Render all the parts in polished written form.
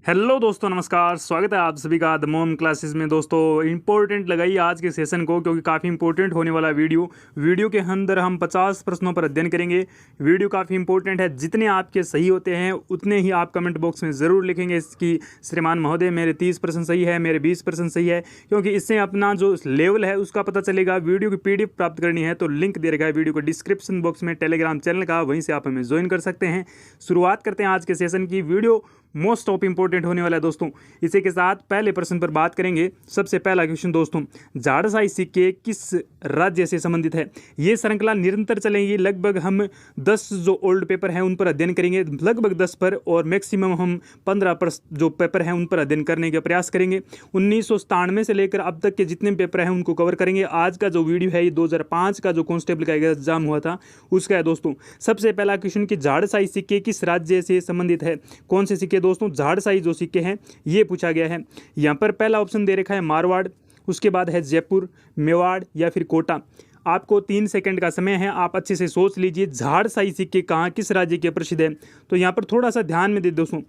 Hello दोस्तों, नमस्कार। स्वागत है आप सभी का द मोम क्लासेस में। दोस्तों इंपॉर्टेंट लगाइए आज के सेशन को, क्योंकि काफ़ी इंपॉर्टेंट होने वाला वीडियो के अंदर हम 50 प्रश्नों पर अध्ययन करेंगे। वीडियो काफ़ी इंपॉर्टेंट है। जितने आपके सही होते हैं उतने ही आप कमेंट बॉक्स में ज़रूर लिखेंगे इसकी श्रीमान महोदय मेरे 30% सही है, मेरे 20% सही है, क्योंकि इससे अपना जो लेवल है उसका पता चलेगा। वीडियो की PDF प्राप्त करनी है तो लिंक दे रखा है वीडियो को डिस्क्रिप्शन बॉक्स में टेलीग्राम चैनल का, वहीं से आप हमें ज्वाइन कर सकते हैं। शुरुआत करते हैं आज के सेशन की। वीडियो मोस्ट ऑफ इंपॉर्टेंट होने वाला है दोस्तों। इसी के साथ पहले प्रश्न पर बात करेंगे। सबसे पहला क्वेश्चन दोस्तों, झाड़साई सिक्के किस राज्य से संबंधित है? ये श्रृंखला निरंतर चलेगी। लगभग हम 10 जो ओल्ड पेपर हैं उन पर अध्ययन करेंगे, लगभग 10 पर, और मैक्सिमम हम 15 पर जो पेपर हैं उन पर अध्ययन करने का प्रयास करेंगे। 1997 से लेकर अब तक के जितने पेपर हैं उनको कवर करेंगे। आज का जो वीडियो है ये 2005 का जो कांस्टेबल का एग्जाम हुआ था उसका है दोस्तों। सबसे पहला क्वेश्चन कि झाड़साई सिक्के किस राज्य से संबंधित है? कौन से सिक्के दोस्तों? झाड़साई जो सिक्के हैं ये पूछा गया है। यहाँ पर पहला ऑप्शन दे रखा है मारवाड़, उसके बाद है जयपुर, मेवाड़ या फिर कोटा। आपको 3 सेकंड का समय है, आप अच्छे से सोच लीजिए झाड़साई सिक्के कहाँ किस राज्य के प्रसिद्ध है। तो यहाँ पर थोड़ा सा ध्यान में दे दोस्तों,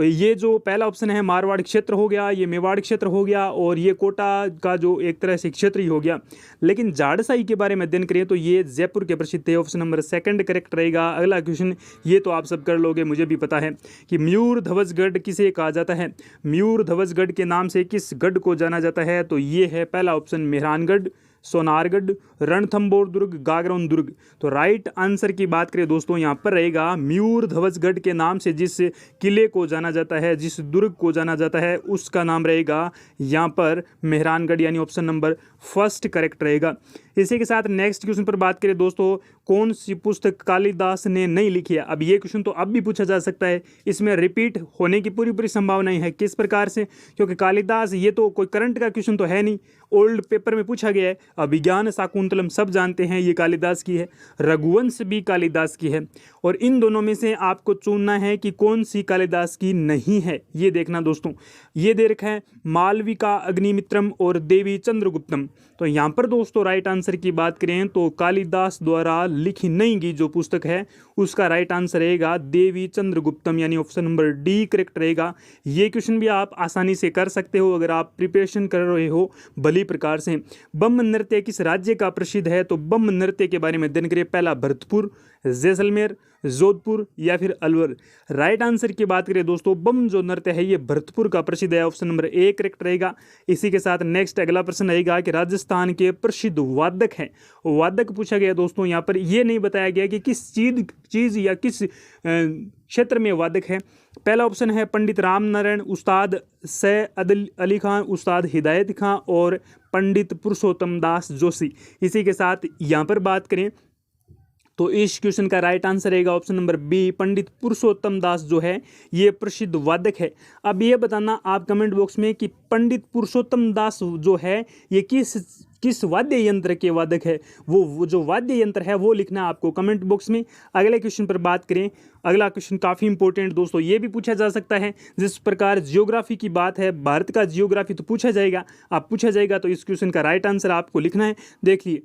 ये जो पहला ऑप्शन है मारवाड़ क्षेत्र हो गया, ये मेवाड़ क्षेत्र हो गया, और ये कोटा का जो एक तरह से क्षेत्र ही हो गया। लेकिन झाड़साई के बारे में अध्ययन करें तो ये जयपुर के प्रसिद्ध है। ऑप्शन नंबर सेकंड करेक्ट रहेगा। अगला क्वेश्चन ये तो आप सब कर लोगे, मुझे भी पता है कि मयूर ध्वजगढ़ किसे कहा जाता है? मयूर ध्वजगढ़ के नाम से किस गढ़ को जाना जाता है? तो ये है पहला ऑप्शन मेहरानगढ़, सोनारगढ़, रणथंभौर दुर्ग, गागरोन दुर्ग। तो राइट आंसर की बात करें दोस्तों यहाँ पर रहेगा मयूर ध्वजगढ़ के नाम से जिस किले को जाना जाता है, जिस दुर्ग को जाना जाता है, उसका नाम रहेगा यहाँ पर मेहरानगढ़, यानी ऑप्शन नंबर फर्स्ट करेक्ट रहेगा। इसी के साथ नेक्स्ट क्वेश्चन पर बात करें दोस्तों, कौन सी पुस्तक कालिदास ने नहीं लिखी है? अब ये क्वेश्चन तो अब भी पूछा जा सकता है, इसमें रिपीट होने की पूरी संभावना है। किस प्रकार से? क्योंकि कालिदास ये तो कोई करंट का क्वेश्चन तो है नहीं, ओल्ड पेपर में पूछा गया है। अभिज्ञान शाकुंतलम सब जानते हैं ये कालिदास की है, रघुवंश भी कालिदास की है, और इन दोनों में से आपको चुनना है कि कौन सी कालिदास की नहीं है। ये देखना दोस्तों, ये दे रखा है मालविका, अग्निमित्रम और देवी चंद्रगुप्तम। तो यहाँ पर दोस्तों राइट आंसर की बात करें तो कालिदास द्वारा लिखी नहीं गई जो पुस्तक है उसका राइट आंसर रहेगा देवी चंद्रगुप्तम, यानी ऑप्शन नंबर डी करेक्ट रहेगा। ये क्वेश्चन भी आप आसानी से कर सकते हो अगर आप प्रिपरेशन कर रहे हो भली प्रकार से। बम नृत्य किस राज्य का प्रसिद्ध है? तो बम नृत्य के बारे में अध्ययन करें। पहला भरतपुर, जैसलमेर, जोधपुर या फिर अलवर। राइट आंसर की बात करें दोस्तों, बम जो नृत्य है ये भरतपुर का प्रसिद्ध है, ऑप्शन नंबर ए करेक्ट रहेगा। इसी के साथ नेक्स्ट अगला प्रश्न रहेगा कि राजस्थान के प्रसिद्ध वादक हैं, वादक पूछा गया दोस्तों। यहाँ पर यह नहीं बताया गया कि किस चीज या किस क्षेत्र में वादक है। पहला ऑप्शन है पंडित राम नारायण, उस्ताद सैयद अली खान, उस्ताद हिदायत खां और पंडित पुरुषोत्तम दास जोशी। इसी के साथ यहाँ पर बात करें तो इस क्वेश्चन का राइट आंसर रहेगा ऑप्शन नंबर बी, पंडित पुरुषोत्तम दास जो है ये प्रसिद्ध वादक है। अब ये बताना आप कमेंट बॉक्स में कि पंडित पुरुषोत्तम दास जो है ये किस वाद्य यंत्र के वादक है। वो जो वाद्य यंत्र है वो लिखना आपको कमेंट बॉक्स में। अगले क्वेश्चन पर बात करें, अगला क्वेश्चन काफ़ी इंपॉर्टेंट दोस्तों, ये भी पूछा जा सकता है। जिस प्रकार जियोग्राफी की बात है, भारत का जियोग्राफी तो पूछा जाएगा तो इस क्वेश्चन का राइट आंसर आपको लिखना है। देखिए,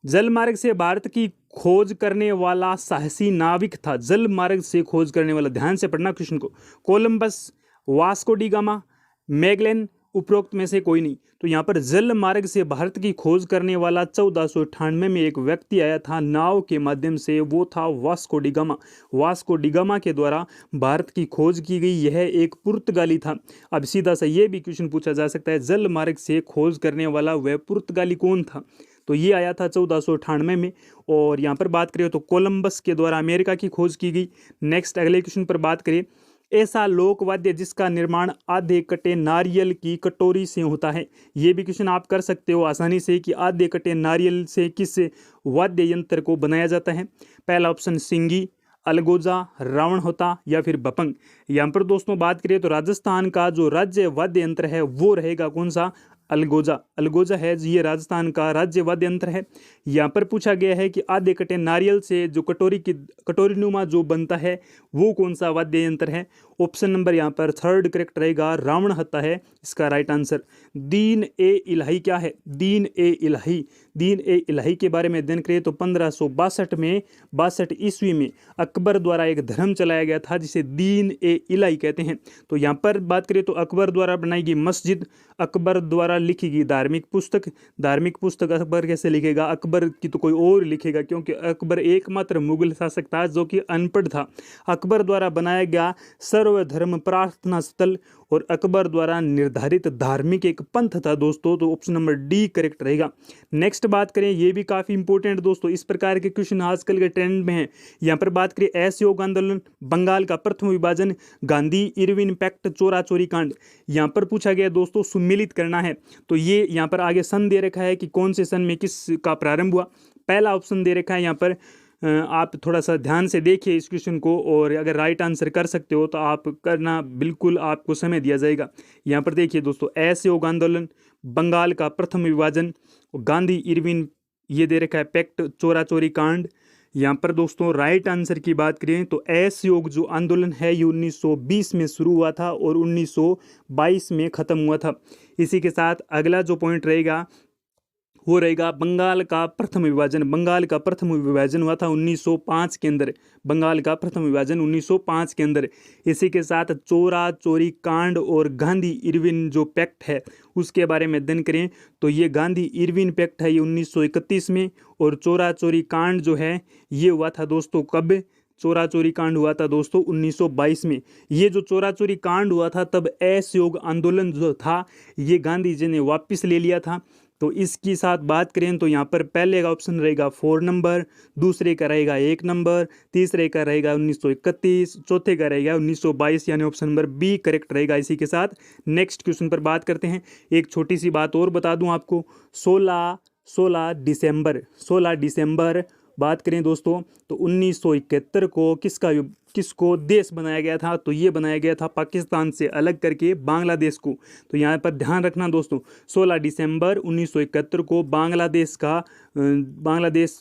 जल मार्ग से भारत की खोज करने वाला साहसी नाविक था। जल मार्ग से खोज करने वाला, ध्यान से पढ़ना क्वेश्चन को। Columbus, Vasco D gamma, Magellan, उपरोक्त में से कोई नहीं। तो यहाँ पर जल मार्ग से भारत की खोज करने वाला 1498 में एक व्यक्ति आया था नाव के माध्यम से, वो था Vasco D gamma. Vasco D gamma के द्वारा भारत की खोज की गई, यह एक पुर्तगाली था। अब सीधा सा ये भी क्वेश्चन पूछा जा सकता है, जल मार्ग से खोज करने वाला वह पुर्तगाली कौन था? तो ये आया था 1498 में। और यहाँ पर बात करें तो कोलंबस के द्वारा अमेरिका की खोज की गई। नेक्स्ट अगले क्वेश्चन पर बात करें, ऐसा लोकवाद्य जिसका निर्माण आधे कटे नारियल की कटोरी से होता है। ये भी क्वेश्चन आप कर सकते हो आसानी से कि आधे कटे नारियल से किस वाद्य यंत्र को बनाया जाता है। पहला ऑप्शन सिंगी, अलगोजा, रावण होता या फिर बपंग। यहाँ पर दोस्तों बात करें तो राजस्थान का जो राज्य वाद्य यंत्र है वो रहेगा कौन सा? अलगोजा। अलगोजा है ये राजस्थान का राज्य वाद्य यंत्र है। यहाँ पर पूछा गया है कि आधे कटे नारियल से जो कटोरी नुमा जो बनता है वो कौन सा वाद्य यंत्र है? ऑप्शन नंबर यहाँ पर थर्ड करेक्ट रहेगा, रावण हत्ता है इसका राइट आंसर। दीन ए इलाही क्या है? दीन ए इलाही, दीन ए इलाही के बारे में अध्ययन करें तो 1562 में 62 ईस्वी में अकबर द्वारा एक धर्म चलाया गया था जिसे दीन ए इलाही कहते हैं। तो यहाँ पर बात करें तो अकबर द्वारा बनाई गई मस्जिद, अकबर द्वारा लिखी गई धार्मिक पुस्तक, धार्मिक पुस्तक अकबर कैसे लिखेगा? अकबर की तो कोई और लिखेगा, क्योंकि अकबर एकमात्र मुगल शासक था जो कि अनपढ़ था। अकबर द्वारा बनाया गया सर्वधर्म प्रार्थना स्थल और अकबर द्वारा निर्धारित धार्मिक एक पंथ था दोस्तों। तो ऑप्शन नंबर डी करेक्ट रहेगा। नेक्स्ट बात करें, ये भी काफ़ी इंपॉर्टेंट दोस्तों, इस प्रकार के क्वेश्चन आजकल के ट्रेंड में हैं। यहाँ पर बात करें असहयोग आंदोलन, बंगाल का प्रथम विभाजन, गांधी इरविन पैक्ट, चोरा चोरी कांड। यहाँ पर पूछा गया दोस्तों सुमिलित करना है, तो ये यहाँ पर आगे सन दे रखा है कि कौन से सन में किस का प्रारंभ हुआ। पहला ऑप्शन दे रखा है यहाँ पर, आप थोड़ा सा ध्यान से देखिए इस क्वेश्चन को, और अगर राइट आंसर कर सकते हो तो आप करना, बिल्कुल आपको समय दिया जाएगा। यहाँ पर देखिए दोस्तों, असहयोग आंदोलन, बंगाल का प्रथम विभाजन, गांधी इरविन ये दे रखा है पैक्ट, चोरा चोरी कांड। यहाँ पर दोस्तों राइट आंसर की बात करें तो असहयोग जो आंदोलन है ये 1920 में शुरू हुआ था और 1922 में ख़त्म हुआ था। इसी के साथ अगला जो पॉइंट रहेगा वो रहेगा बंगाल का प्रथम विभाजन। बंगाल का प्रथम विभाजन हुआ था 1905 के अंदर, बंगाल का प्रथम विभाजन 1905 के अंदर। इसी के साथ चोरा चोरी कांड और गांधी इरविन जो पैक्ट है उसके बारे में अध्ययन करें तो ये गांधी इरविन पैक्ट है ये 1931 में, और चोरा चोरी कांड जो है ये हुआ था दोस्तों कब? चोरा चोरी कांड हुआ था दोस्तों 1922 में। ये जो चोरा चोरी कांड हुआ था तब असहयोग आंदोलन जो था ये गांधी जी ने वापस ले लिया था। तो इसकी साथ बात करें तो यहाँ पर पहले का ऑप्शन रहेगा 4 नंबर, दूसरे का रहेगा 1 नंबर, तीसरे का रहेगा 1931, चौथे का रहेगा 1922, यानी ऑप्शन नंबर बी करेक्ट रहेगा। इसी के साथ नेक्स्ट क्वेश्चन पर बात करते हैं। एक छोटी सी बात और बता दूं आपको, 16 दिसंबर बात करें दोस्तों तो 1971 को किसको देश बनाया गया था? तो ये बनाया गया था पाकिस्तान से अलग करके बांग्लादेश को। तो यहाँ पर ध्यान रखना दोस्तों, 16 दिसंबर 1971 को बांग्लादेश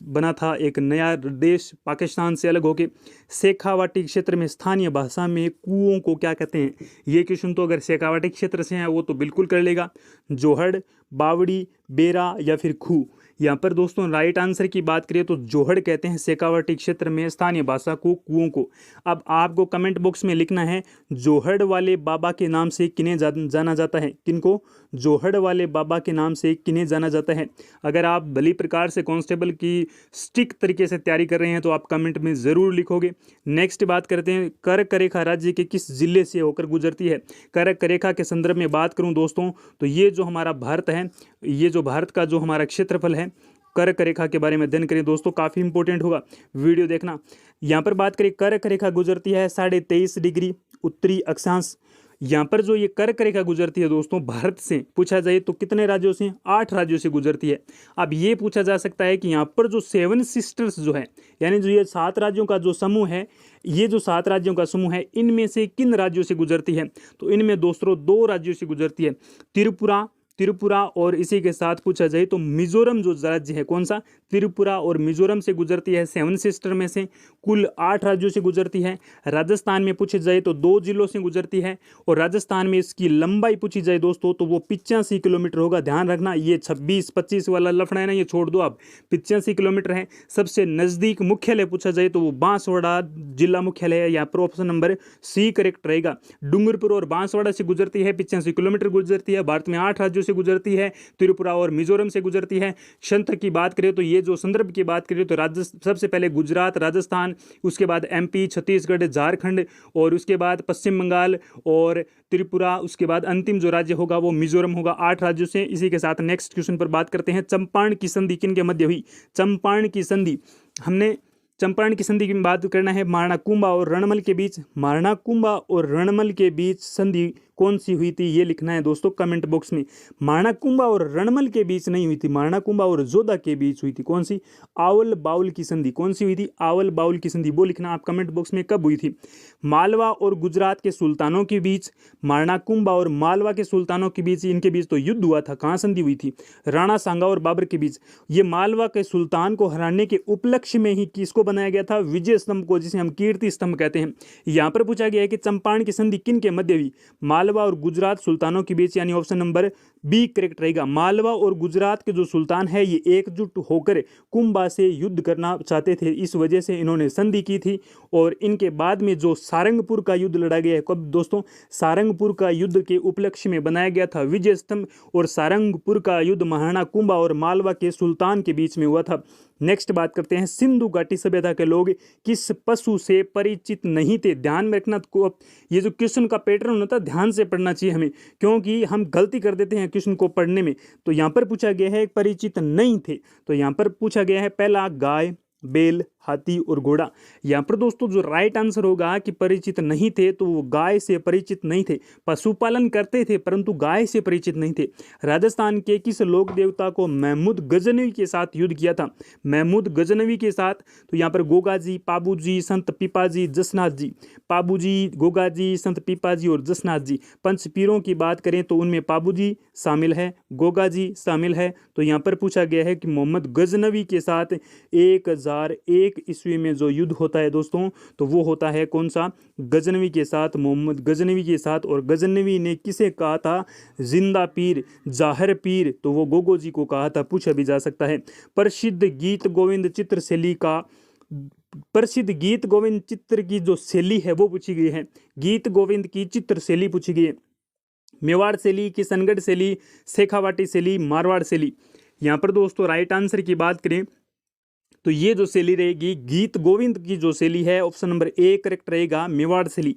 बना था, एक नया देश पाकिस्तान से अलग होके। शेखावाटी क्षेत्र में स्थानीय भाषा में कुओं को क्या कहते हैं? ये क्वेश्चन तो अगर शेखावाटी क्षेत्र से है वो तो बिल्कुल कर लेगा, जोहड़, बावड़ी, बेरा या फिर खूह। यहाँ पर दोस्तों राइट आंसर की बात करें तो जोहड़ कहते हैं शेखावाटी क्षेत्र में स्थानीय भाषा को, कुओं को। अब आपको कमेंट बॉक्स में लिखना है जोहड़ वाले बाबा के नाम से किन्हें जाना जाता है? किनको? जोहड़ वाले बाबा के नाम से किन्हें जाना जाता है? अगर आप भली प्रकार से कांस्टेबल की स्ट्रिक्ट तरीके से तैयारी कर रहे हैं तो आप कमेंट में ज़रूर लिखोगे। नेक्स्ट बात करते हैं, कर्क रेखा राज्य के किस जिले से होकर गुजरती है? कर्क रेखा के संदर्भ में बात करूं दोस्तों तो ये जो हमारा भारत है, ये जो भारत का जो हमारा क्षेत्रफल है, कर्क रेखा के बारे में अध्ययन करें दोस्तों, काफ़ी इंपॉर्टेंट होगा, वीडियो देखना। यहाँ पर बात करें कर्क रेखा गुजरती है 23.5 डिग्री उत्तरी अक्षांश। यहाँ पर जो ये कर्क रेखा गुजरती है दोस्तों भारत से पूछा जाए तो कितने राज्यों से? 8 राज्यों से गुजरती है। अब ये पूछा जा सकता है कि यहाँ पर जो 7 सिस्टर्स जो है, यानी जो ये 7 राज्यों का जो समूह है, ये जो 7 राज्यों का समूह है इनमें से किन राज्यों से गुजरती है? तो इनमें दोस्तों 2 राज्यों से गुजरती है, त्रिपुरा और इसी के साथ पूछा जाए तो मिजोरम जो राज्य है, कौन सा? त्रिपुरा और मिजोरम से गुजरती है। 7 सिस्टर में से कुल 8 राज्यों से गुजरती है। राजस्थान में पूछी जाए तो 2 जिलों से गुजरती है, और राजस्थान में इसकी लंबाई पूछी जाए दोस्तों तो वो 85 किलोमीटर होगा। ध्यान रखना, ये 26-25 वाला लफड़ा है ना, ये छोड़ दो आप, 85 किलोमीटर है। सबसे नज़दीक मुख्यालय पूछा जाए तो वो बांसवाड़ा जिला मुख्यालय है। यहाँ पर ऑप्शन नंबर सी करेक्ट रहेगा। डूंगरपुर और बांसवाड़ा से गुजरती है, 85 किलोमीटर गुजरती है। भारत में 8 राज्यों से गुजरती है, त्रिपुरा और मिजोरम से गुजरती है। क्षेत्र की बात करें तो ये जो संदर्भ की बात करें तो सबसे पहले गुजरात, राजस्थान, उसके बाद एमपी, छत्तीसगढ़, झारखंड, और उसके बाद पश्चिम बंगाल और त्रिपुरा, उसके बाद अंतिम जो राज्य होगा वो मिजोरम होगा। 8 राज्यों से। इसी के साथ नेक्स्ट क्वेश्चन पर बात करते हैं, चंपारण की संधि किन के मध्य हुई? चंपारण की संधि, हमने चंपारण की संधि की बात करना है, मारणाकुंभा और रणमल के बीच। मारणाकुंभा और रणमल के बीच संधि कौन सी हुई थी ये लिखना है दोस्तों कमेंट बॉक्स में। माणाकुंभा और रणमल के बीच नहीं हुई थी, माणाकुंभा और जोधा के बीच हुई थी। कौन सी? आवल बाउल की संधि। कौन सी हुई थी? आवल बाउल की संधि। वो लिखना आप कमेंट बॉक्स में कब हुई थी। मालवा और गुजरात के सुल्तानों के बीच, माणाकुंभा और मालवा के सुल्तानों के बीच, इनके बीच तो युद्ध हुआ था। कहाँ संधि हुई थी? राणा सांगा और बाबर के बीच। ये मालवा के सुल्तान को हराने के उपलक्ष्य में ही किसको बनाया गया था? विजय स्तंभ को, जिसे हम कीर्ति स्तंभ कहते हैं। यहाँ पर पूछा गया है कि चंपारण की संधि किन के मध्य हुई? मालवा और गुजरात सुल्तानों के बीच, यानी ऑप्शन नंबर बी करेक्ट रहेगा। मालवा और गुजरात के जो सुल्तान है ये एकजुट होकर कुंभा से युद्ध करना चाहते थे, इस वजह से इन्होंने संधि की थी। और इनके बाद में जो सारंगपुर का युद्ध लड़ा गया है, कब दोस्तों? सारंगपुर का युद्ध के उपलक्ष्य में बनाया गया था विजय स्तंभ। और सारंगपुर का युद्ध महाराणा कुंभा और मालवा के सुल्तान के बीच में हुआ था। नेक्स्ट बात करते हैं, सिंधु घाटी सभ्यता के लोग किस पशु से परिचित नहीं थे? ध्यान में रखना, ये जो क्वेश्चन का पैटर्न होता है ध्यान से पढ़ना चाहिए हमें, क्योंकि हम गलती कर देते हैं क्वेश्चन को पढ़ने में। तो यहाँ पर पूछा गया है परिचित नहीं थे, तो यहाँ पर पूछा गया है पहला गाय, बैल, हाथी और घोड़ा। यहाँ पर दोस्तों जो राइट आंसर होगा कि परिचित नहीं थे, तो वो गाय से परिचित नहीं थे। पशुपालन करते थे परंतु गाय से परिचित नहीं थे। राजस्थान के किस लोक देवता को महमूद गजनवी के साथ युद्ध किया था? महमूद गजनवी के साथ, तो यहाँ पर गोगा जी, पाबू जी, संत पीपाजी, जसनाथ जी। पाबू जी, गोगा जी, संत पीपाजी और जसनाथ जी। पंच पीरों की बात करें तो उनमें पाबू जी शामिल है, गोगा जी शामिल है। तो यहाँ पर पूछा गया है कि मोहम्मद गजनवी के साथ 1001 ईस्वी में जो युद्ध होता है दोस्तों, तो वो होता है कौन सा? गजनवी के साथ, मोहम्मद गजनवी के साथ। और गजनवी ने किसे कहा था? जिंदा पीर, जाहिर पीर, तो वो गोगो जी को कहा था। पूछा भी जा सकता है। प्रसिद्ध गीत गोविंद चित्र शैली का, प्रसिद्ध गीत गोविंद चित्र की जो शैली है वो पूछी गई है। गीत गोविंद की चित्र शैली पूछी गई है। मेवाड़ शैली, किशनगढ़ शैली, शेखावाटी शैली, मारवाड़ शैली। यहाँ पर दोस्तों राइट आंसर की बात करें तो ये जो शैली रहेगी गीत गोविंद की जो शैली है, ऑप्शन नंबर ए करेक्ट रहेगा, मेवाड़ शैली।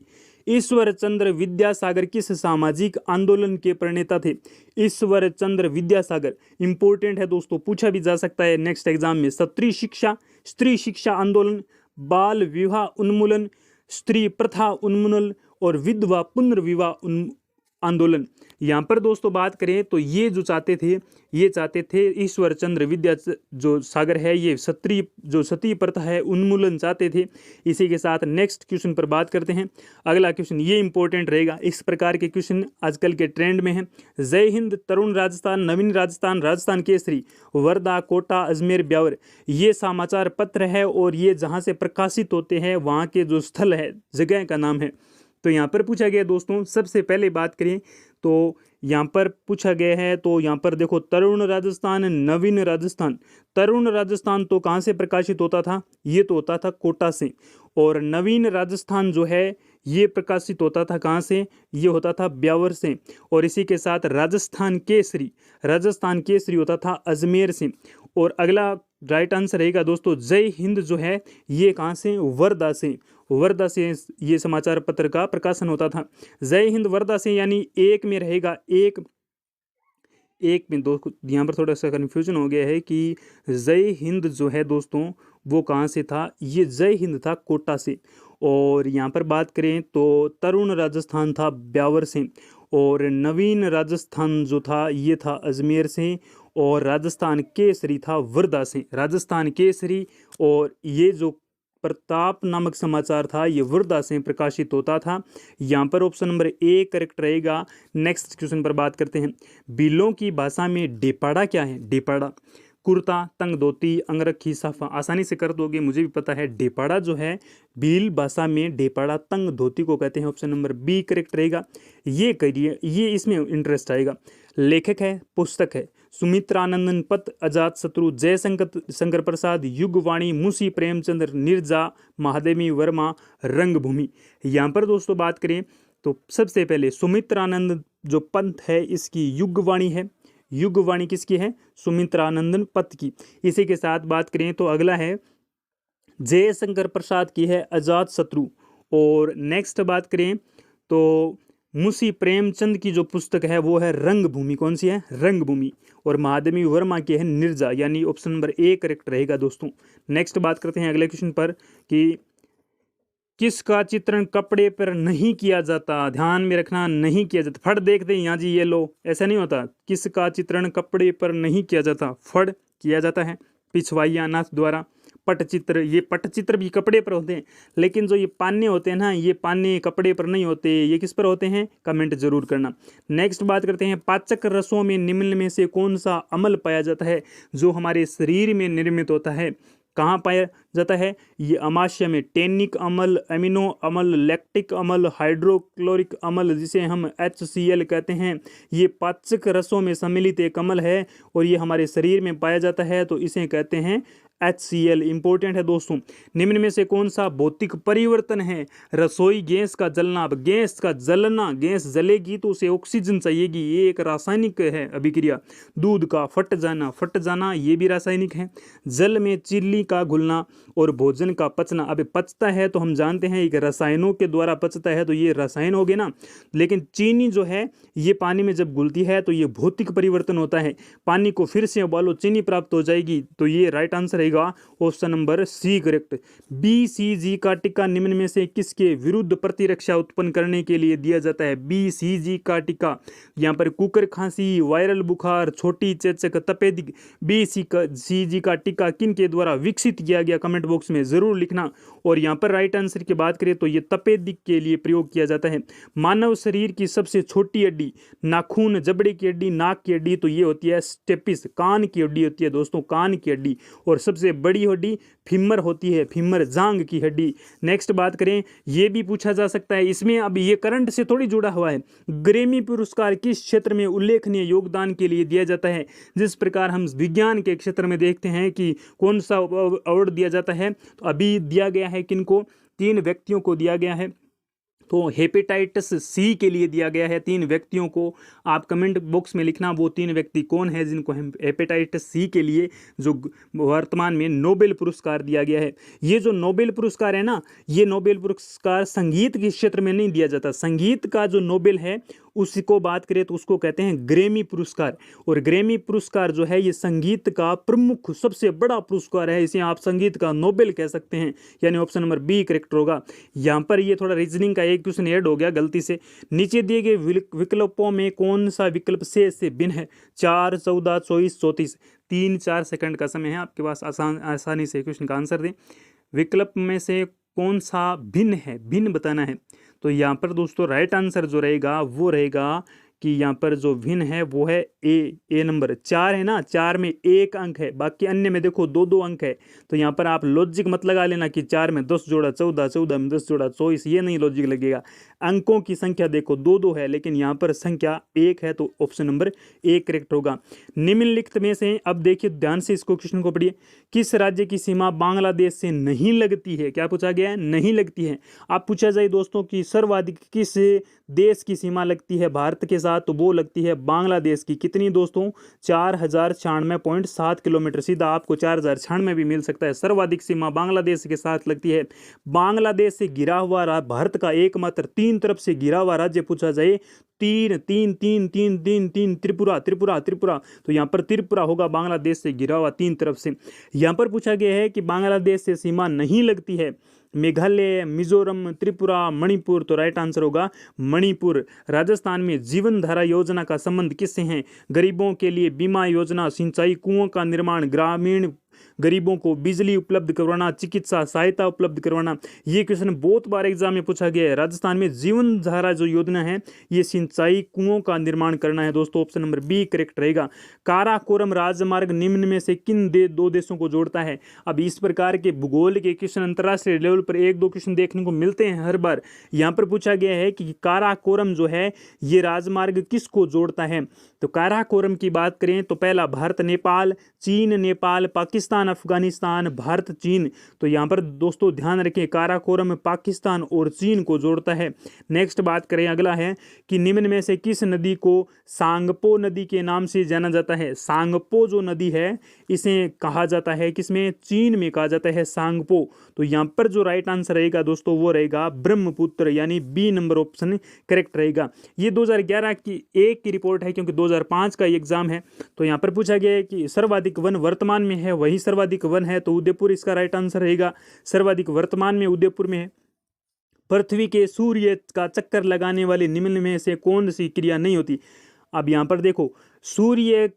ईश्वर चंद्र विद्यासागर किस सामाजिक आंदोलन के प्रणेता थे? ईश्वर चंद्र विद्यासागर इंपॉर्टेंट है दोस्तों, पूछा भी जा सकता है नेक्स्ट एग्जाम में। स्त्री शिक्षा आंदोलन, बाल विवाह उन्मूलन, स्त्री प्रथा उन्मूलन और विधवा पुनर्विवाह आंदोलन। यहाँ पर दोस्तों बात करें तो ये जो चाहते थे ईश्वर चंद्र विद्या जो सागर है, ये सती प्रथा है उन्मूलन चाहते थे। इसी के साथ नेक्स्ट क्वेश्चन पर बात करते हैं। अगला क्वेश्चन ये इंपॉर्टेंट रहेगा, इस प्रकार के क्वेश्चन आजकल के ट्रेंड में है। जय हिंद, तरुण राजस्थान, नवीन राजस्थान, राजस्थान केसरी, वर्धा, कोटा, अजमेर, ब्यावर, ये समाचार पत्र है और ये जहाँ से प्रकाशित होते हैं वहाँ के जो स्थल है, जगह का नाम है। तो यहाँ पर पूछा गया दोस्तों, सबसे पहले बात करें तो यहाँ पर पूछा गया है, तो यहाँ पर देखो तरुण राजस्थान, नवीन राजस्थान। तरुण राजस्थान तो कहाँ से प्रकाशित होता था? ये तो होता था कोटा से। और नवीन राजस्थान जो है ये प्रकाशित होता था कहाँ से? ये होता था ब्यावर से। और इसी के साथ राजस्थान केसरी होता था अजमेर से। और अगला राइट आंसर रहेगा दोस्तों जय हिंद जो है ये कहाँ से? वर्धा से ये समाचार पत्र का प्रकाशन होता था। जय हिंद वर्धा से, यानी एक में रहेगा, एक में दो। यहाँ पर थोड़ा सा कन्फ्यूजन हो गया है कि जय हिंद जो है दोस्तों वो कहाँ से था? ये जय हिंद था कोटा से। और यहाँ पर बात करें तो तरुण राजस्थान था ब्यावर से। और नवीन राजस्थान जो था ये था अजमेर से। और राजस्थान केसरी था वर्धा से, राजस्थान केसरी। और ये जो प्रताप नामक समाचार था ये वर्धा से प्रकाशित होता था। यहाँ पर ऑप्शन नंबर ए करेक्ट रहेगा। नेक्स्ट क्वेश्चन पर बात करते हैं। भीलों की भाषा में डेपाड़ा क्या है? डेपाड़ा कुर्ता, तंग धोती, अंगरखी, साफा। आसानी से कर दोगे, मुझे भी पता है। डेपाड़ा जो है भील भाषा में डेपाड़ा तंग धोती को कहते हैं। ऑप्शन नंबर बी करेक्ट रहेगा। ये करिए, ये इसमें इंटरेस्ट आएगा। लेखक है, पुस्तक है, सुमित्रानंदन पत, अजात शत्रु, जयशंकर प्रसाद, युगवाणी, मुंशी प्रेमचंद्र, निर्जा, महादेवी वर्मा, रंगभूमि। यहाँ पर दोस्तों बात करें तो सबसे पहले सुमित्रानंद जो पंथ है इसकी युगवाणी है। युगवाणी किसकी है? सुमित्रानंदन पत की। इसी के साथ बात करें तो अगला है जयशंकर प्रसाद की है अजात शत्रु। और नेक्स्ट बात करें तो मुंशी प्रेमचंद की जो पुस्तक है वो है रंगभूमि। कौन सी है? रंगभूमि। और महादेवी वर्मा की है निर्जा, यानी ऑप्शन नंबर ए करेक्ट रहेगा दोस्तों। नेक्स्ट बात करते हैं अगले क्वेश्चन पर कि किसका चित्रण कपड़े पर नहीं किया जाता, ध्यान में रखना, नहीं किया जाता। फट देखते हैं यहाँ जी, ये लो, ऐसा नहीं होता। किसका चित्रण कपड़े पर नहीं किया जाता, फट किया जाता है पिछवाइया नाथ द्वारा। पटचित्र, ये पटचित्र भी कपड़े पर होते हैं, लेकिन जो ये पान्ने होते हैं ना, ये पान्ने कपड़े पर नहीं होते। ये किस पर होते हैं, कमेंट जरूर करना। नेक्स्ट बात करते हैं, पाचक रसों में निम्न में से कौन सा अम्ल पाया जाता है जो हमारे शरीर में निर्मित होता है। कहाँ पाया जाता है, ये अमाशय में। टेनिक अम्ल, एमिनो अम्ल, लैक्टिक अम्ल, हाइड्रोक्लोरिक अम्ल, जिसे हम HCl कहते हैं, ये पाचक रसों में सम्मिलित एक अम्ल है और ये हमारे शरीर में पाया जाता है, तो इसे कहते हैं HCl। इंपॉर्टेंट है दोस्तों। निम्न में से कौन सा भौतिक परिवर्तन है, रसोई गैस का जलना। अब गैस का जलना, गैस जलेगी तो उसे ऑक्सीजन चाहिएगी, ये एक रासायनिक है अभिक्रिया। दूध का फट जाना, ये भी रासायनिक है। जल में चिल्ली का घुलना और भोजन का पचना। अब पचता है तो हम जानते हैं एक रसायनों के द्वारा पचता है, तो ये रसायन हो गए ना। लेकिन चीनी जो है ये पानी में जब घुलती है तो ये भौतिक परिवर्तन होता है। पानी को फिर से उबालो, चीनी प्राप्त हो जाएगी, तो ये राइट आंसर रहेगा option number C correct. BCG का टीका निम्न में से किसके विरुद्ध प्रतिरक्षा उत्पन्न करने के लिए दिया जाता है। BCG का टीका, यहाँ पर कुकर खांसी, वायरल बुखार, छोटी चेचक, तपेदिक। BCG का टीका किन के द्वारा विकसित किया गया, कमेंट बॉक्स में जरूर लिखना। और यहाँ पर राइट आंसर की बात करें तो ये तपेदिक के लिए प्रयोग किया जाता है। मानव शरीर की सबसे छोटी हड्डी, नाखून, जबड़े की हड्डी, नाक की हड्डी, तो ये होती है स्टेपिस, कान की हड्डी होती है दोस्तों, कान की हड्डी। और सबसे बड़ी हड्डी फीमर होती है, फीमर जांग की हड्डी। नेक्स्ट बात करें, ये भी पूछा जा सकता है इसमें, अब ये करंट से थोड़ी जुड़ा हुआ है। ग्रेमी पुरस्कार किस क्षेत्र में उल्लेखनीय योगदान के लिए दिया जाता है। जिस प्रकार हम विज्ञान के क्षेत्र में देखते हैं कि कौन सा अवार्ड दिया जाता है, तो अभी दिया गया है किनको, 3 व्यक्तियों को दिया गया है। तो हेपेटाइटिस सी के लिए दिया गया है 3 व्यक्तियों को। आप कमेंट बॉक्स में लिखना वो 3 व्यक्ति कौन है जिनको हेपेटाइटिस सी के लिए जो वर्तमान में नोबेल पुरस्कार दिया गया है। ये जो नोबेल पुरस्कार है ना, ये नोबेल पुरस्कार संगीत के क्षेत्र में नहीं दिया जाता। संगीत का जो नोबेल है उसको बात करें तो उसको कहते हैं ग्रेमी पुरस्कार। और ग्रेमी पुरस्कार जो है ये संगीत का प्रमुख सबसे बड़ा पुरस्कार है, इसे आप संगीत का नोबेल कह सकते हैं, यानी ऑप्शन नंबर बी करेक्ट होगा। यहाँ पर ये थोड़ा रीजनिंग का एक क्वेश्चन ऐड हो गया गलती से। नीचे दिए गए विकल्पों में कौन सा विकल्प से भिन्न है। 4, 14, 24, 34, 3-4 सेकंड का समय है आपके पास, आसानी से क्वेश्चन का आंसर दें। विकल्प में से कौन सा भिन्न है, भिन्न बताना है। तो यहाँ पर दोस्तों राइट आंसर जो रहेगा वो रहेगा कि यहाँ पर जो भिन्न है वो है ए नंबर। 4 है ना, 4 में 1 अंक है, बाकी अन्य में देखो 2-2 अंक है। तो यहाँ पर आप लॉजिक मत लगा लेना कि 4 में 10 जोड़ा 14, 14 में 10 जोड़ा 24, ये नहीं लॉजिक लगेगा। अंकों की संख्या देखो 2-2 है, लेकिन यहाँ पर संख्या 1 है, तो ऑप्शन नंबर ए करेक्ट होगा। निम्नलिखित में से, अब देखिए ध्यान से इसको क्वेश्चन को पढ़िए, किस राज्य की सीमा बांग्लादेश से नहीं लगती है। क्या पूछा गया है, नहीं लगती है। आप पूछा जाए दोस्तों कि सर्वाधिक किस देश की सीमा लगती है भारत के साथ, तो वो लगती है बांग्लादेश की। कितनी दोस्तों, 4096.7 किलोमीटर। सीधा आपको 4096 भी मिल सकता है। सर्वाधिक सीमा बांग्लादेश के साथ लगती है। बांग्लादेश से घिरा हुआ भारत का एकमात्र 3 तरफ से घिरा हुआ राज्य पूछा जाए, 3 त्रिपुरा। तो यहाँ पर त्रिपुरा होगा बांग्लादेश से घिरा हुआ 3 तरफ से। यहाँ पर पूछा गया है कि बांग्लादेश से सीमा नहीं लगती है मेघालय, मिजोरम, त्रिपुरा, मणिपुर, तो राइट आंसर होगा मणिपुर। राजस्थान में जीवन धारा योजना का संबंध किससे है। गरीबों के लिए बीमा योजना, सिंचाई कुओं का निर्माण, ग्रामीण गरीबों को बिजली उपलब्ध करवाना, चिकित्सा सहायता उपलब्ध करवाना। ये क्वेश्चन बहुत बार एग्जाम में पूछा गया है। राजस्थान में जीवन धारा जो योजना है ये सिंचाई कुओं का निर्माण करना है दोस्तों, ऑप्शन नंबर बी करेक्ट रहेगा। काराकोरम राजमार्ग निम्न में से किन 2 देशों को जोड़ता है। अब इस प्रकार के भूगोल के क्वेश्चन अंतर्राष्ट्रीय लेवल पर 1-2 क्वेश्चन देखने को मिलते हैं हर बार। यहाँ पर पूछा गया है कि काराकोरम जो है ये राजमार्ग किसको जोड़ता है। तो काराकोरम की बात करें तो पहला भारत नेपाल, चीन नेपाल, पाकिस्तान अफगानिस्तान, भारत चीन। तो यहाँ पर दोस्तों ध्यान रखें काराकोरम पाकिस्तान और चीन को जोड़ता है। नेक्स्ट बात करें, अगला है कि निम्न में से किस नदी को सांगपो नदी के नाम से जाना जाता है। सांगपो जो नदी है इसे कहा जाता है किसमें, चीन में कहा जाता है सांगपो। तो यहाँ पर जो राइट आंसर रहेगा दोस्तों वो रहेगा ब्रह्मपुत्र, यानी बी नंबर ऑप्शन करेक्ट रहेगा। ये 2011 की एक की रिपोर्ट है क्योंकि 2005 का एग्जाम है। तो यहाँ पर पूछा गया है कि सर्वाधिक वन वर्तमान में है, वही सर्वाधिक वन है, तो उदयपुर इसका राइट आंसर रहेगा। सर्वाधिक वर्तमान में उदयपुर में है। पृथ्वी के सूर्य का चक्कर लगाने वाली निम्न में से कौन सी क्रिया नहीं होती। अब यहाँ पर देखो, सूर्य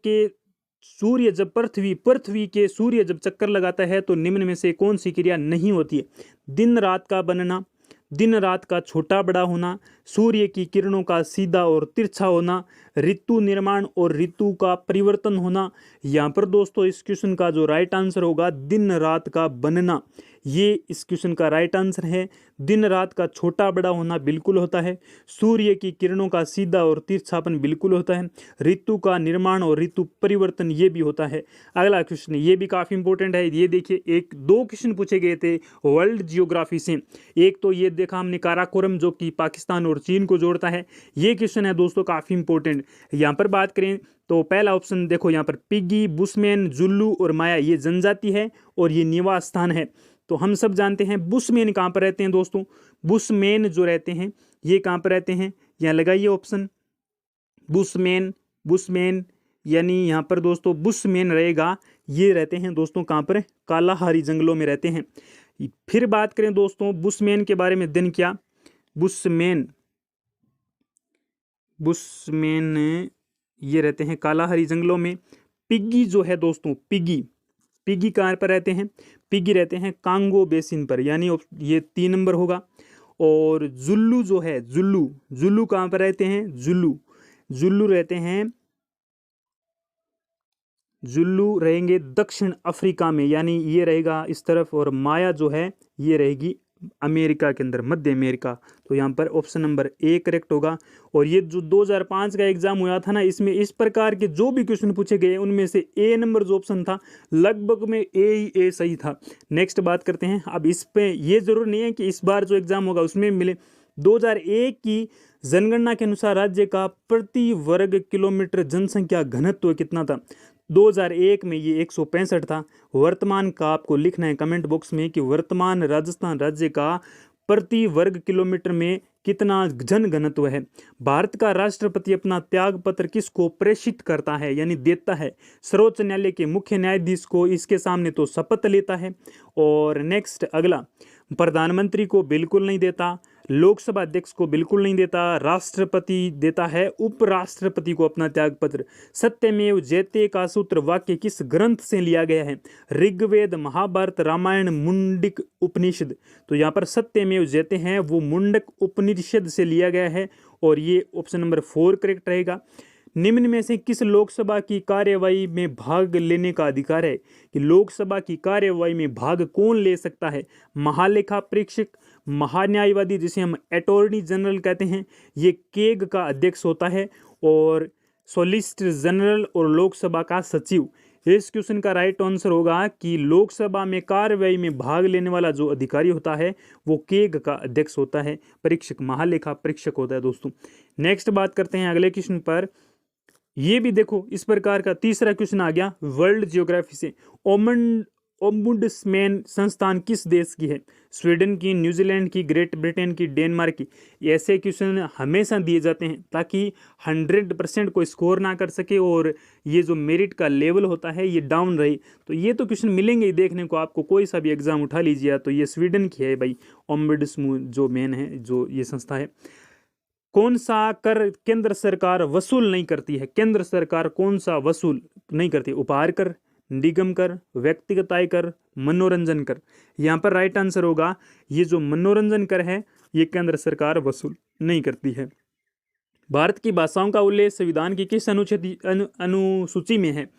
जब पृथ्वी के सूर्य जब चक्कर लगाता है तो निम्न में से कौन सी क्रिया नहीं होती है। दिन रात का बनना, दिन रात का छोटा बड़ा होना, सूर्य की किरणों का सीधा और तिरछा होना, ऋतु निर्माण और ऋतु का परिवर्तन होना। यहाँ पर दोस्तों इस क्वेश्चन का जो राइट आंसर होगा दिन रात का बनना, ये इस क्वेश्चन का राइट आंसर है। दिन रात का छोटा बड़ा होना बिल्कुल होता है, सूर्य की किरणों का सीधा और तिरछापन बिल्कुल होता है, ऋतु का निर्माण और ऋतु परिवर्तन ये भी होता है। अगला क्वेश्चन ये भी काफ़ी इंपॉर्टेंट है, ये देखिए, एक दो क्वेश्चन पूछे गए थे वर्ल्ड जियोग्राफी से। एक तो ये देखा हमने काराकोरम जो कि पाकिस्तान और चीन को जोड़ता है, ये क्वेश्चन है दोस्तों काफ़ी इंपॉर्टेंट। यहाँ पर बात करें तो पहला ऑप्शन देखो, यहाँ पर पिग्गी, बुशमैन, जुल्लू और माया ये जनजाति है और ये निवास स्थान है। तो हम सब जानते हैं बुशमैन कहाँ पर रहते हैं दोस्तों, बुशमैन जो रहते हैं ये कहाँ पर रहते हैं, यहाँ लगाइए ऑप्शन बुशमैन यानी यहाँ पर दोस्तों बुशमैन रहेगा, ये रहते हैं दोस्तों कहाँ पर, कालाहारी जंगलों में रहते हैं। फिर बात करें दोस्तों बुशमैन के बारे में, दिन क्या, बुशमैन ये रहते हैं कालाहारी जंगलों में। पिग्गी जो है दोस्तों, पिग्गी कहाँ पर रहते हैं, पिग्गी रहते हैं कांगो बेसिन पर, यानी ये 3 नंबर होगा। और जुल्लू जो है, जुल्लू कहाँ पर रहते हैं, जुल्लू रहेंगे दक्षिण अफ्रीका में, यानी ये रहेगा इस तरफ। और माया जो है ये रहेगी अमेरिका के अंदर, मध्य अमेरिका। तो यहाँ पर ऑप्शन नंबर ए करेक्ट होगा। और ये जो 2005 का एग्जाम हुआ था ना, इसमें इस प्रकार के जो भी क्वेश्चन पूछे गए उनमें से ए नंबर जो ऑप्शन था लगभग में ए सही था। नेक्स्ट बात करते हैं। अब इस पे ये जरूर नहीं है कि इस बार जो एग्जाम होगा उसमें मिले। 2001 की जनगणना के अनुसार राज्य का प्रति वर्ग किलोमीटर जनसंख्या घनत्व कितना था। 2001 में ये 165 था। वर्तमान का आपको लिखना है कमेंट बॉक्स में कि वर्तमान राजस्थान राज्य का प्रति वर्ग किलोमीटर में कितना जन घनत्व है। भारत का राष्ट्रपति अपना त्याग पत्र किसको प्रेषित करता है, यानी देता है, सर्वोच्च न्यायालय के मुख्य न्यायाधीश को, इसके सामने तो शपथ लेता है। और नेक्स्ट अगला, प्रधानमंत्री को बिल्कुल नहीं देता, लोकसभा अध्यक्ष को बिल्कुल नहीं देता, राष्ट्रपति देता है उपराष्ट्रपति को अपना त्यागपत्र। सत्यमेव जयते का सूत्र वाक्य किस ग्रंथ से लिया गया है, ऋग्वेद, महाभारत, रामायण, मुंडक उपनिषद। तो यहाँ पर सत्यमेव जयते हैं वो मुंडक उपनिषद से लिया गया है और ये ऑप्शन नंबर 4 करेक्ट रहेगा। निम्न में से किस लोकसभा की कार्यवाही में भाग लेने का अधिकार है, कि लोकसभा की कार्यवाही में भाग कौन ले सकता है। महालेखा परीक्षक, महान्यायवादी जिसे हम अटॉर्नी जनरल कहते हैं, ये केग का अध्यक्ष होता है, और सॉलिसिटर जनरल और लोकसभा का सचिव। इस क्वेश्चन का राइट आंसर होगा कि लोकसभा में कार्यवाही में भाग लेने वाला जो अधिकारी होता है वो केग का अध्यक्ष होता है, परीक्षक, महालेखा परीक्षक होता है दोस्तों। नेक्स्ट बात करते हैं अगले क्वेश्चन पर। ये भी देखो इस प्रकार का तीसरा क्वेश्चन आ गया वर्ल्ड जियोग्राफी से। ओम्बुड्समैन संस्थान किस देश की है, स्वीडन की, न्यूजीलैंड की, ग्रेट ब्रिटेन की, डेनमार्क की। ऐसे क्वेश्चन हमेशा दिए जाते हैं ताकि 100% को स्कोर ना कर सके और ये जो मेरिट का लेवल होता है ये डाउन रहे। तो ये तो क्वेश्चन मिलेंगे ही देखने को आपको, कोई सा भी एग्जाम उठा लीजिए। तो ये स्वीडन की है भाई, ओम्बुड्समैन जो मैन है, जो ये संस्था है। कौन सा कर केंद्र सरकार वसूल नहीं करती है, केंद्र सरकार कौन सा वसूल नहीं करती, उपहार कर, निगम कर, व्यक्तिगत आय कर, मनोरंजन कर। यहाँ पर राइट आंसर होगा ये जो मनोरंजन कर है ये केंद्र सरकार वसूल नहीं करती है। भारत की भाषाओं का उल्लेख संविधान की किस अनुसूची में है।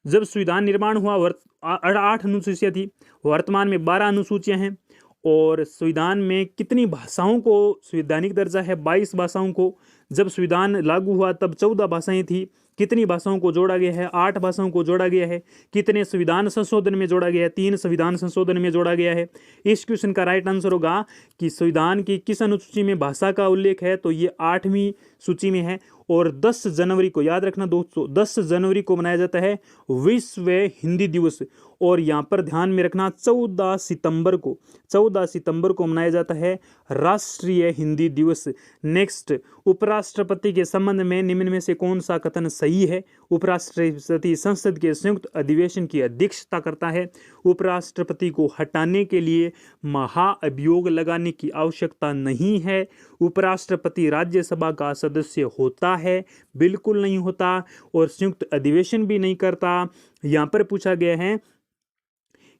जब संविधान निर्माण हुआ 8 अनुसूचियाँ थी, वर्तमान में 12 अनुसूचियाँ हैं। और संविधान में कितनी भाषाओं को संवैधानिक दर्जा है, 22 भाषाओं को। जब संविधान लागू हुआ तब 14 भाषाएं थी, कितनी भाषाओं को जोड़ा गया है, 8 भाषाओं को जोड़ा गया है। कितने संविधान संशोधन में जोड़ा गया है, 3 संविधान संशोधन में जोड़ा गया है। इस क्वेश्चन का राइट आंसर होगा कि संविधान की किस अनुसूची में भाषा का उल्लेख है, तो ये 8वीं सूची में है। और 10 जनवरी को, याद रखना दोस्तों, 10 जनवरी को मनाया जाता है विश्व हिंदी दिवस। और यहाँ पर ध्यान में रखना 14 सितंबर को मनाया जाता है राष्ट्रीय हिंदी दिवस। नेक्स्ट, उपराष्ट्रपति के संबंध में निम्न में से कौन सा कथन सही है? उपराष्ट्रपति संसद के संयुक्त अधिवेशन की अध्यक्षता करता है। उपराष्ट्रपति को हटाने के लिए महाअभियोग लगाने की आवश्यकता नहीं है। उपराष्ट्रपति राज्यसभा का सदस्य होता है? बिल्कुल नहीं होता। और संयुक्त अधिवेशन भी नहीं करता। यहाँ पर पूछा गया है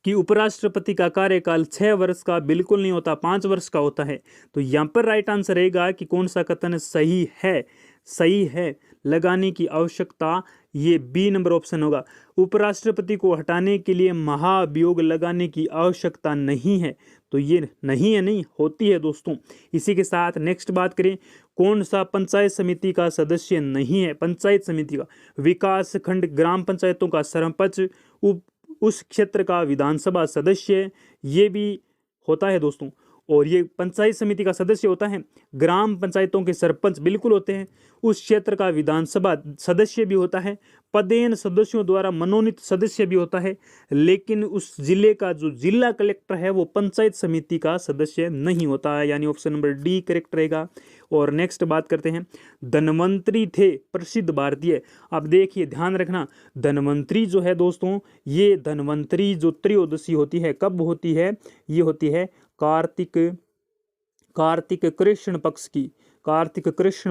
कि उपराष्ट्रपति का कार्यकाल 6 वर्ष का बिल्कुल नहीं होता, 5 वर्ष का होता है। तो यहाँ पर राइट आंसर रहेगा कि कौन सा कथन सही है, लगाने की आवश्यकता, ये बी नंबर ऑप्शन होगा। उपराष्ट्रपति को हटाने के लिए महाअभियोग लगाने की आवश्यकता नहीं है, तो ये नहीं है, नहीं होती है दोस्तों। इसी के साथ नेक्स्ट बात करें, कौन सा पंचायत समिति का सदस्य नहीं है? पंचायत समिति का विकास खंड ग्राम पंचायतों का सरपंच, उस क्षेत्र का विधानसभा सदस्य, ये भी होता है दोस्तों। और ये पंचायत समिति का सदस्य होता है, ग्राम पंचायतों के सरपंच बिल्कुल होते हैं, उस क्षेत्र का विधानसभा सदस्य भी होता है, पदेन सदस्यों द्वारा मनोनीत सदस्य भी होता है, लेकिन उस जिले का जो जिला कलेक्टर है वो पंचायत समिति का सदस्य नहीं होता है, यानी ऑप्शन नंबर डी करेक्ट रहेगा। और नेक्स्ट बात करते हैं, धन्वंतरी थे प्रसिद्ध भारतीय। अब देखिए ध्यान रखना, धन्वंतरी जो है दोस्तों, ये धन्वंतरी जो त्रयोदशी होती है, कब होती है? ये होती है कार्तिक कृष्ण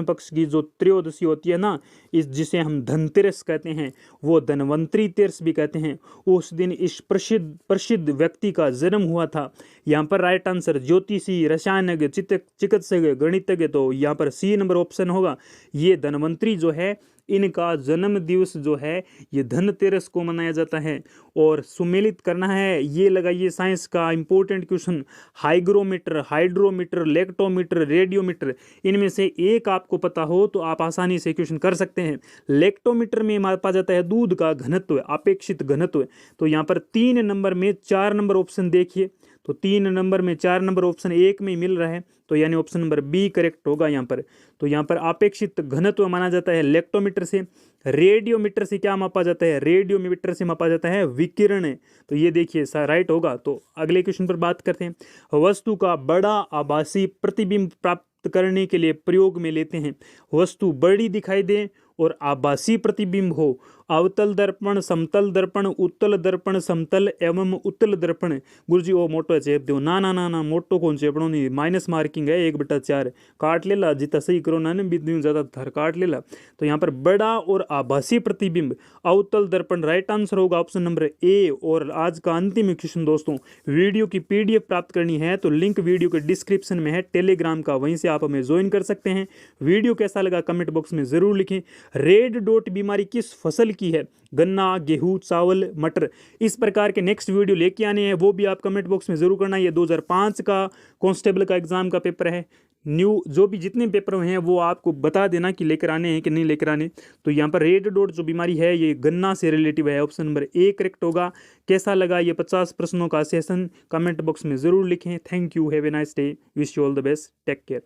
पक्ष की जो त्रयोदशी होती है ना, इस जिसे हम धनतेरस कहते हैं, वो धन्वंतरी तेरस भी कहते हैं। उस दिन इस प्रसिद्ध व्यक्ति का जन्म हुआ था। यहाँ पर राइट आंसर ज्योतिषी, रसायनज्ञ, चिकित्सक, गणितज्ञ, तो यहाँ पर सी नंबर ऑप्शन होगा। ये धन्वंतरी जो है, इनका जन्म दिवस जो है ये धनतेरस को मनाया जाता है। और सुमेलित करना है, ये लगाइए साइंस का important question, hygrometer, hydrometer, lactometer, radiometer, इनमें से एक आपको पता हो तो आप आसानी से क्वेश्चन कर सकते हैं। लेक्टोमीटर में मापा जाता है दूध का घनत्व, अपेक्षित घनत्व। तो यहाँ पर 3 नंबर में 4 नंबर ऑप्शन देखिए, तो 3 नंबर में 4 नंबर ऑप्शन एक में मिल रहा है, तो यानी ऑप्शन नंबर बी करेक्ट होगा यहाँ पर। तो यहाँ पर अपेक्षित घनत्व माना जाता है लेक्टोमीटर से। रेडियोमीटर से क्या मापा जाता है? रेडियोमीटर से मापा जाता है विकिरण। तो ये देखिए राइट होगा। तो अगले क्वेश्चन पर बात करते हैं, वस्तु का बड़ा आभासी प्रतिबिंब प्राप्त करने के लिए प्रयोग में लेते हैं। वस्तु बड़ी दिखाई दे और आभासी प्रतिबिंब हो। अवतल दर्पण, समतल दर्पण, उत्तल दर्पण, समतल एवं उत्तल दर्पण। गुरुजी वो मोटो चेप दो ना ना ना ना मोटो कौन चेपड़ो नहीं, माइनस मार्किंग है 1/4 काट ले ला, जितना सही करो ना बिंदु ज़्यादा थर काट ले ला। तो यहाँ पर बड़ा और आभासी प्रतिबिंब, अवतल दर्पण राइट आंसर होगा ऑप्शन नंबर ए। और आज का अंतिम क्वेश्चन दोस्तों, वीडियो की PDF प्राप्त करनी है तो लिंक वीडियो के डिस्क्रिप्शन में है टेलीग्राम का, वहीं से आप हमें ज्वाइन कर सकते हैं। वीडियो कैसा लगा कमेंट बॉक्स में जरूर लिखें। रेड डॉट बीमारी किस फसल की है? गन्ना, गेहूं, चावल, मटर। इस प्रकार के नेक्स्ट वीडियो लेके आने हैं, वो भी आप कमेंट बॉक्स में जरूर करना। ये 2005 का कांस्टेबल का एग्जाम का पेपर है। न्यू जो भी जितने पेपर हैं वो आपको बता देना कि लेकर आने हैं कि नहीं लेकर आने। तो यहाँ पर रेड डॉट जो बीमारी है ये गन्ना से रिलेटिव है, ऑप्शन नंबर ए करेक्ट होगा। कैसा लगा ये 50 प्रश्नों का सेशन? कमेंट बॉक्स में जरूर लिखें। Thank you, have a nice day, wish you all the best, take care.